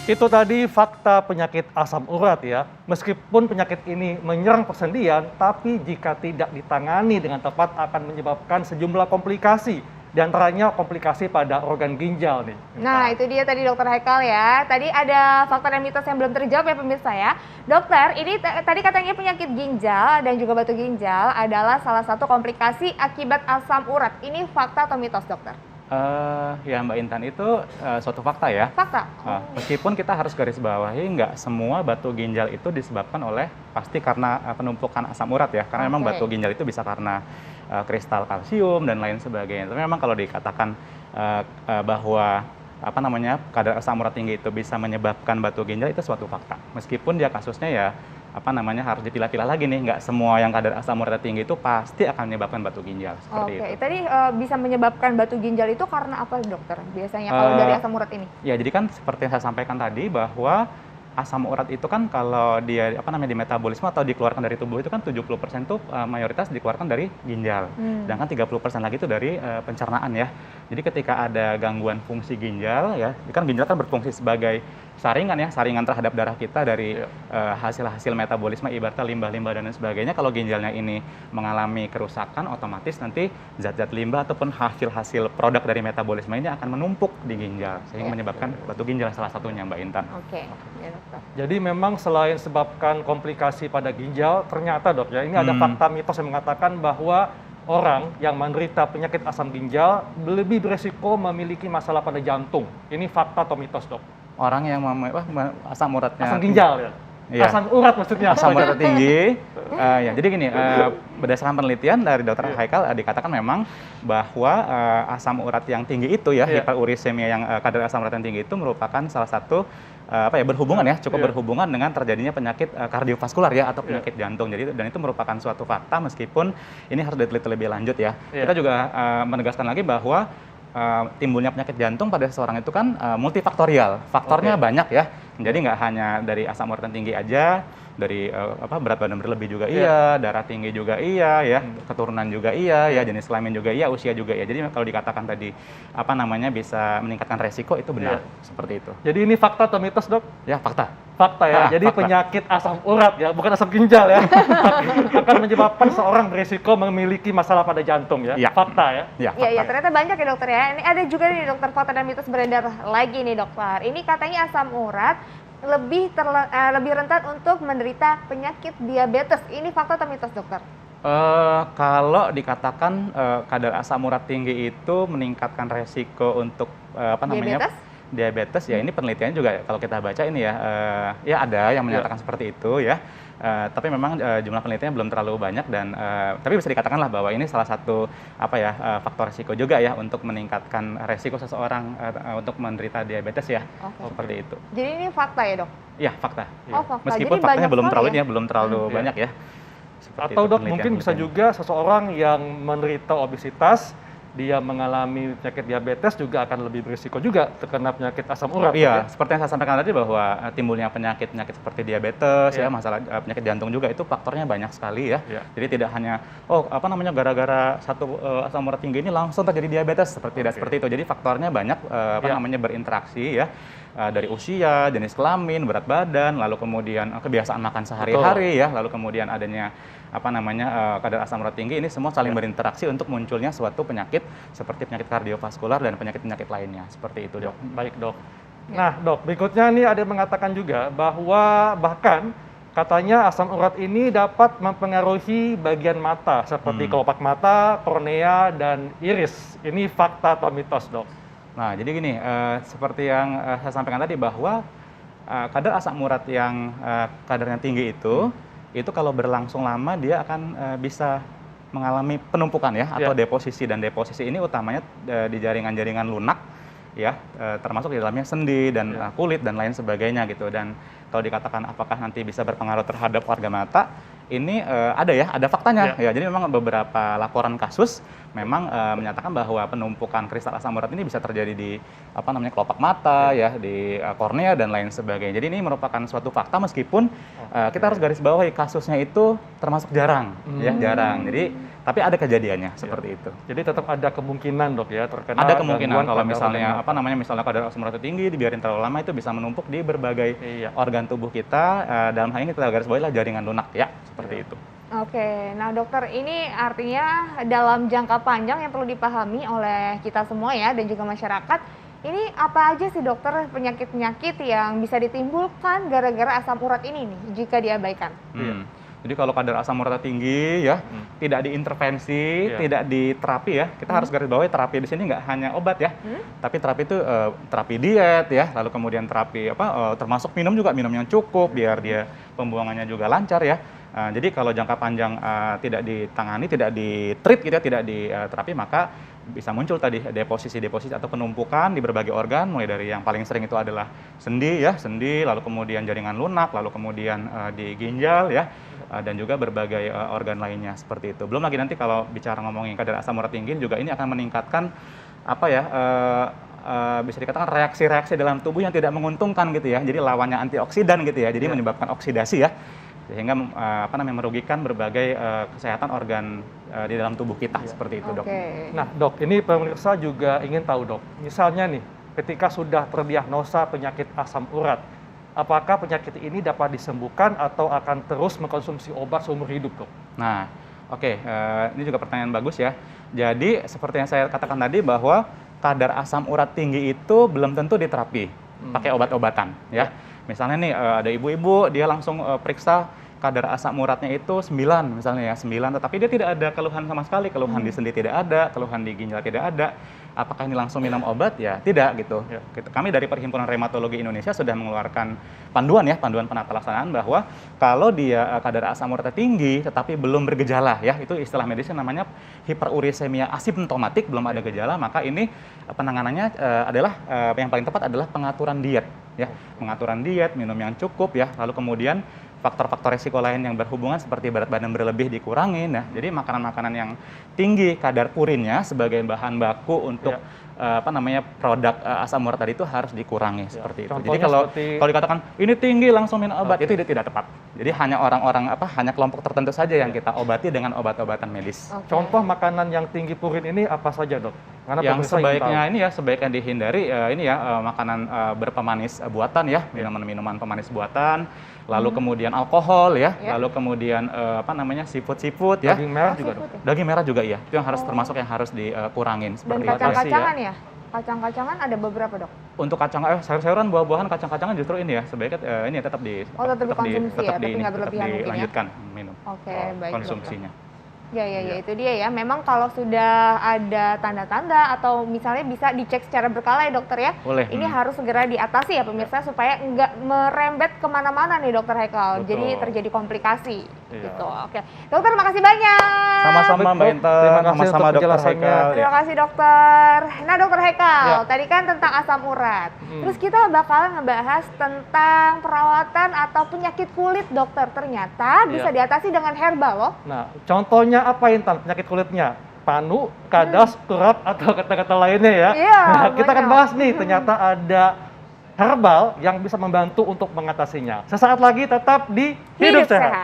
Itu tadi fakta penyakit asam urat ya. Meskipun penyakit ini menyerang persendian, tapi jika tidak ditangani dengan tepat akan menyebabkan sejumlah komplikasi. Di antaranya komplikasi pada organ ginjal nih. Nah, itu dia tadi Dokter Haikal ya. Tadi ada fakta dan mitos yang belum terjawab ya pemirsa ya. Dokter, ini tadi katanya penyakit ginjal dan juga batu ginjal adalah salah satu komplikasi akibat asam urat. Ini fakta atau mitos, dokter? Ya Mbak Intan, itu suatu fakta ya. Fakta? Meskipun kita harus garis bawahi, nggak semua batu ginjal itu disebabkan oleh pasti karena penumpukan asam urat ya. Karena memang batu ginjal itu bisa karena kristal kalsium dan lain sebagainya. Tapi memang kalau dikatakan bahwa kadar asam urat tinggi itu bisa menyebabkan batu ginjal, itu suatu fakta. Meskipun dia kasusnya ya harus dipilah-pilah lagi nih, nggak semua yang kadar asam urat tinggi itu pasti akan menyebabkan batu ginjal seperti itu. Tadi bisa menyebabkan batu ginjal itu karena apa, dokter? Biasanya kalau dari asam urat ini? Ya, jadi kan seperti yang saya sampaikan tadi bahwa asam urat itu kan kalau dia di metabolisme atau dikeluarkan dari tubuh itu kan 70% tuh mayoritas dikeluarkan dari ginjal. Sedangkan 30% lagi itu dari pencernaan ya. Jadi ketika ada gangguan fungsi ginjal ya, kan ginjal kan berfungsi sebagai saringan terhadap darah kita dari hasil-hasil metabolisme, ibaratnya limbah-limbah dan lain sebagainya. Kalau ginjalnya ini mengalami kerusakan, otomatis nanti zat-zat limbah ataupun hasil-hasil produk dari metabolisme ini akan menumpuk di ginjal sehingga menyebabkan batu ginjal salah satunya, Mbak Intan. Ya, dokter. Jadi memang selain sebabkan komplikasi pada ginjal, ternyata dok ya, ini ada fakta mitos yang mengatakan bahwa orang yang menderita penyakit asam ginjal lebih beresiko memiliki masalah pada jantung. Ini fakta atau mitos, dok? Orang yang asam uratnya asam ginjal ya? Iya. Asam urat maksudnya. Asam urat tinggi. Ya, jadi gini, berdasarkan penelitian dari Dr. Haikal dikatakan memang bahwa asam urat yang tinggi itu ya, hiperurisemia yang kadar asam urat yang tinggi itu merupakan salah satu berhubungan ya, cukup berhubungan dengan terjadinya penyakit kardiovaskular ya atau penyakit jantung. Jadi dan itu merupakan suatu fakta meskipun ini harus diteliti lebih lanjut ya. Kita juga menegaskan lagi bahwa timbulnya penyakit jantung pada seseorang itu kan multifaktorial, faktornya banyak ya. Jadi nggak hanya dari asam urat yang tinggi aja, dari berat badan berlebih juga iya, darah tinggi juga iya, ya keturunan juga iya, ya jenis kelamin juga iya, usia juga iya. Jadi kalau dikatakan tadi bisa meningkatkan resiko, itu benar seperti itu. Jadi ini fakta atau mitos, dok? Ya, fakta. Fakta ya. Jadi fakta. Penyakit asam urat ya, bukan asam ginjal ya, akan menyebabkan seorang berisiko memiliki masalah pada jantung ya. Fakta ya. Iya, ternyata banyak ya dokter ya. Ini ada juga nih dokter, fakta dan mitos beredar lagi nih dokter. Ini katanya asam urat lebih rentan untuk menderita penyakit diabetes. Ini fakta atau mitos, dokter? Kalau dikatakan kadar asam urat tinggi itu meningkatkan resiko untuk diabetes ya, ini penelitiannya juga kalau kita baca ini ya ada yang menyatakan seperti itu ya. Tapi memang jumlah penelitiannya belum terlalu banyak dan tapi bisa dikatakan lah bahwa ini salah satu faktor resiko juga ya untuk meningkatkan resiko seseorang untuk menderita diabetes ya. Seperti itu. Jadi ini fakta ya, dok? Iya, fakta. Fakta. Meskipun jadi faktanya belum terlalu banyak ya. Atau dok, mungkin bisa juga seseorang yang menderita obesitas, dia mengalami penyakit diabetes juga akan lebih berisiko juga terkena penyakit asam urat. Iya, seperti yang saya sampaikan tadi bahwa timbulnya penyakit seperti diabetes ya, masalah penyakit jantung juga itu faktornya banyak sekali ya. Jadi tidak hanya gara-gara satu asam urat tinggi ini langsung terjadi diabetes, tidak seperti itu. Jadi faktornya banyak berinteraksi ya. Dari usia, jenis kelamin, berat badan, lalu kemudian kebiasaan makan sehari-hari ya, lalu kemudian adanya kadar asam urat tinggi, ini semua saling berinteraksi untuk munculnya suatu penyakit seperti penyakit kardiovaskular dan penyakit-penyakit lainnya. Seperti itu, dok. Baik, dok. Nah, dok, berikutnya nih ada yang mengatakan juga bahwa bahkan katanya asam urat ini dapat mempengaruhi bagian mata seperti kelopak mata, kornea, dan iris. Ini fakta atau mitos, dok? Nah, jadi gini, seperti yang saya sampaikan tadi bahwa kadar asam urat yang kadarnya tinggi itu kalau berlangsung lama dia akan bisa mengalami penumpukan ya atau deposisi, dan deposisi ini utamanya di jaringan-jaringan lunak ya, termasuk di dalamnya sendi dan kulit dan lain sebagainya gitu. Dan kalau dikatakan apakah nanti bisa berpengaruh terhadap organ mata, ini ada faktanya ya. Jadi memang beberapa laporan kasus memang menyatakan bahwa penumpukan kristal asam urat ini bisa terjadi di kelopak mata ya, di kornea dan lain sebagainya. Jadi ini merupakan suatu fakta meskipun kita harus garis bawahi kasusnya itu termasuk jarang ya, jarang. Jadi Tapi ada kejadiannya seperti itu. Jadi tetap ada kemungkinan dok ya terkena Ada kemungkinan gangguan kalau pada misalnya organ mata. misalnya kadar asam uratnya tinggi, dibiarin terlalu lama itu bisa menumpuk di berbagai Iya. organ tubuh kita. Dalam hal ini kita garis bawahi lah jaringan lunak ya, seperti itu. Oke, nah dokter ini artinya dalam jangka panjang yang perlu dipahami oleh kita semua ya dan juga masyarakat, ini apa aja sih dokter penyakit-penyakit yang bisa ditimbulkan gara-gara asam urat ini nih jika diabaikan? Jadi kalau kadar asam uratnya tinggi ya, tidak diintervensi, tidak diterapi ya. Kita harus garis bawahi terapi di sini nggak hanya obat ya, tapi terapi itu terapi diet ya, lalu kemudian terapi termasuk minum juga, minum yang cukup biar dia pembuangannya juga lancar ya. Jadi kalau jangka panjang tidak ditangani, tidak di-treat gitu ya, tidak diterapi, maka bisa muncul tadi deposisi-deposisi atau penumpukan di berbagai organ, mulai dari yang paling sering itu adalah sendi ya, sendi, lalu kemudian jaringan lunak, lalu kemudian di ginjal ya, dan juga berbagai organ lainnya seperti itu. Belum lagi nanti kalau bicara ngomongin kadar asam urat tinggi juga ini akan meningkatkan apa ya, bisa dikatakan reaksi-reaksi dalam tubuh yang tidak menguntungkan gitu ya. Jadi lawannya antioksidan gitu ya. Jadi menyebabkan oksidasi ya. Sehingga merugikan berbagai kesehatan organ di dalam tubuh kita seperti itu, Dok. Nah, Dok, ini pemirsa juga ingin tahu, Dok. Misalnya nih, ketika sudah terdiagnosa penyakit asam urat, apakah penyakit ini dapat disembuhkan atau akan terus mengkonsumsi obat seumur hidup, Dok? Nah, ini juga pertanyaan bagus ya. Jadi seperti yang saya katakan tadi bahwa kadar asam urat tinggi itu belum tentu diterapi pakai obat-obatan ya. Misalnya nih ada ibu-ibu dia langsung periksa kadar asam uratnya itu 9 misalnya ya, 9, tetapi dia tidak ada keluhan sama sekali, keluhan di sendi tidak ada, keluhan di ginjal tidak ada. Apakah ini langsung minum obat? Ya tidak gitu. Kami dari Perhimpunan Reumatologi Indonesia sudah mengeluarkan panduan ya, panduan penata laksanaan bahwa kalau dia kadar asam uratnya tinggi tetapi belum bergejala ya, itu istilah medisnya namanya hiperurisemia asimptomatik, belum ada gejala, maka ini penanganannya adalah yang paling tepat adalah pengaturan diet ya. Pengaturan diet, minum yang cukup ya, lalu kemudian faktor-faktor resiko lain yang berhubungan seperti berat badan berlebih dikurangin ya. Jadi makanan-makanan yang tinggi kadar purinnya sebagai bahan baku untuk produk asam urat tadi itu harus dikurangi seperti itu. Jadi kalau dikatakan ini tinggi langsung minum obat itu tidak tepat. Jadi hanya orang-orang hanya kelompok tertentu saja yang kita obati dengan obat-obatan medis. Contoh makanan yang tinggi purin ini apa saja, Dok? Karena yang sebaiknya sebaiknya dihindari makanan berpemanis buatan ya, minuman-minuman pemanis buatan, lalu kemudian alkohol ya, lalu kemudian seafood ya. Daging merah juga, Dok. Daging merah juga ya. Itu yang harus termasuk yang harus dikurangin seperti itu. Dan kacang-kacangan ya? Kacang-kacangan ada beberapa, Dok? Untuk sayur-sayuran, buah-buahan, kacang-kacangan justru ini ya, sebaiknya tetap dikonsumsi ya, tapi nggak berlebihan mungkin ya? Dilanjutkan minum baik, konsumsinya. Ya, itu dia ya. Memang kalau sudah ada tanda-tanda atau misalnya bisa dicek secara berkala ya dokter ya. Boleh. Ini harus segera diatasi ya pemirsa supaya nggak merembet kemana-mana nih dokter Haikal. Betul. Jadi terjadi komplikasi gitu. Oke, dokter makasih banyak. Sama-sama Mbak Intan. Terima kasih Sama-sama untuk Dokter penjelasannya. Haikal. Terima kasih dokter. Nah dokter Haikal, tadi kan tentang asam urat. Terus kita bakal ngebahas tentang perawatan atau penyakit kulit dokter. Ternyata bisa diatasi dengan herbal loh. Nah, contohnya apa Intan penyakit kulitnya? Panu, kadas, kurap, atau kata-kata lainnya ya? Nah, kita akan bahas nih, ternyata ada herbal yang bisa membantu untuk mengatasinya. Sesaat lagi tetap di Hidup Sehat.